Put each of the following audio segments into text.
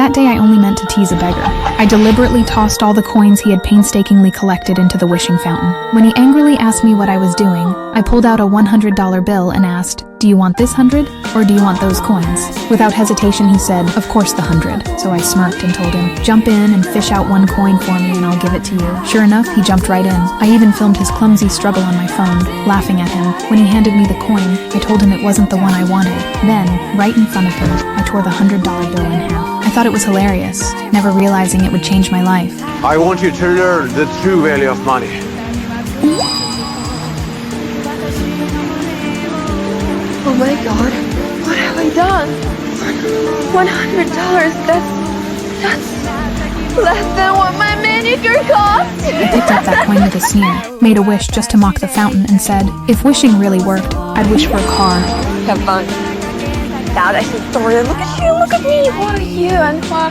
That day I only meant to tease a beggar. I deliberately tossed all the coins he had painstakingly collected into the wishing fountain. When he angrily asked me what I was doing, I pulled out a $100 bill and asked, "Do you want this 100 or do you want those coins?" Without hesitation he said, "Of course the 100. So I smirked and told him, "Jump in and fish out one coin for me and I'll give it to you." Sure enough, he jumped right in. I even filmed his clumsy struggle on my phone, laughing at him. When he handed me the coin, I told him it wasn't the one I wanted. Then, right in front of him, I tore the $100 bill in half. I thought it was hilarious, never realizing it would change my life. I want you to learn the true value of money. Oh my god, what have I done? $100, that's less than what my manicure cost! He picked up that coin with a sneer, made a wish just to mock the fountain, and said, "If wishing really worked, I'd wish for a car." Have fun. Now that she's sorted, look at you, look at me! What are you, and what?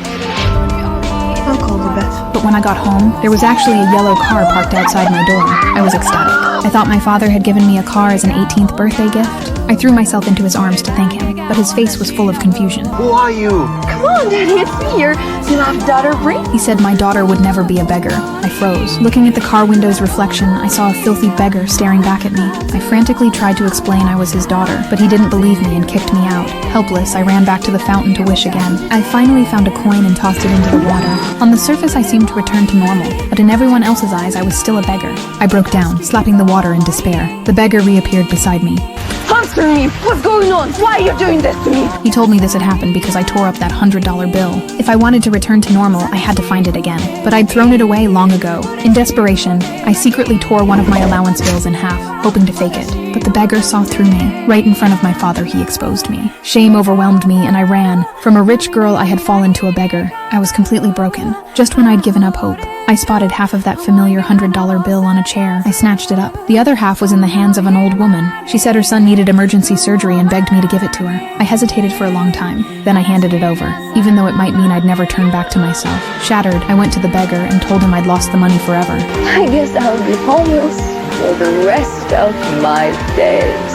I'll call the best. But when I got home, there was actually a yellow car parked outside my door. I was ecstatic. I thought my father had given me a car as an 18th birthday gift. I threw myself into his arms to thank him, but his face was full of confusion. Who are you? Come on, Daddy, it's me, your beloved daughter, Bree. He said my daughter would never be a beggar. I froze. Looking at the car window's reflection, I saw a filthy beggar staring back at me. I frantically tried to explain I was his daughter, but he didn't believe me and kicked me out. Helpless, I ran back to the fountain to wish again. I finally found a coin and tossed it into the water. On the surface, I seemed to return to normal, but in everyone else's eyes, I was still a beggar. I broke down, slapping the water in despair. The beggar reappeared beside me. Answer me! What's going on? Why are you doing this to me? He told me this had happened because I tore up that $100 bill. If I wanted to return to normal, I had to find it again. But I'd thrown it away long ago. In desperation, I secretly tore one of my allowance bills in half, hoping to fake it. But the beggar saw through me. Right in front of my father, he exposed me. Shame overwhelmed me, and I ran. From a rich girl, I had fallen to a beggar. I was completely broken. Just when I'd given up hope, I spotted half of that familiar $100 bill on a chair. I snatched it up. The other half was in the hands of an old woman. She said her son needed emergency surgery and begged me to give it to her. I hesitated for a long time. Then I handed it over, even though it might mean I'd never turn back to myself. Shattered, I went to the beggar and told him I'd lost the money forever. I guess I'll be homeless for the rest of my days.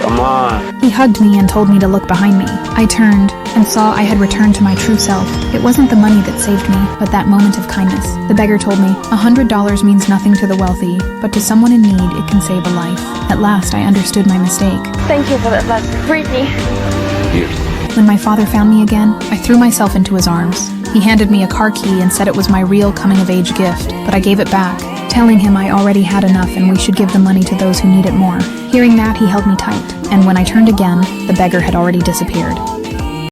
Come on. He hugged me and told me to look behind me. I turned and saw I had returned to my true self. It wasn't the money that saved me, but that moment of kindness. The beggar told me, $100 means nothing to the wealthy, but to someone in need, it can save a life. At last, I understood my mistake. Thank you for that last Brittany. Yes. When my father found me again, I threw myself into his arms. He handed me a car key and said it was my real coming-of-age gift, but I gave it back, telling him I already had enough and we should give the money to those who need it more. Hearing that, he held me tight, and when I turned again, the beggar had already disappeared.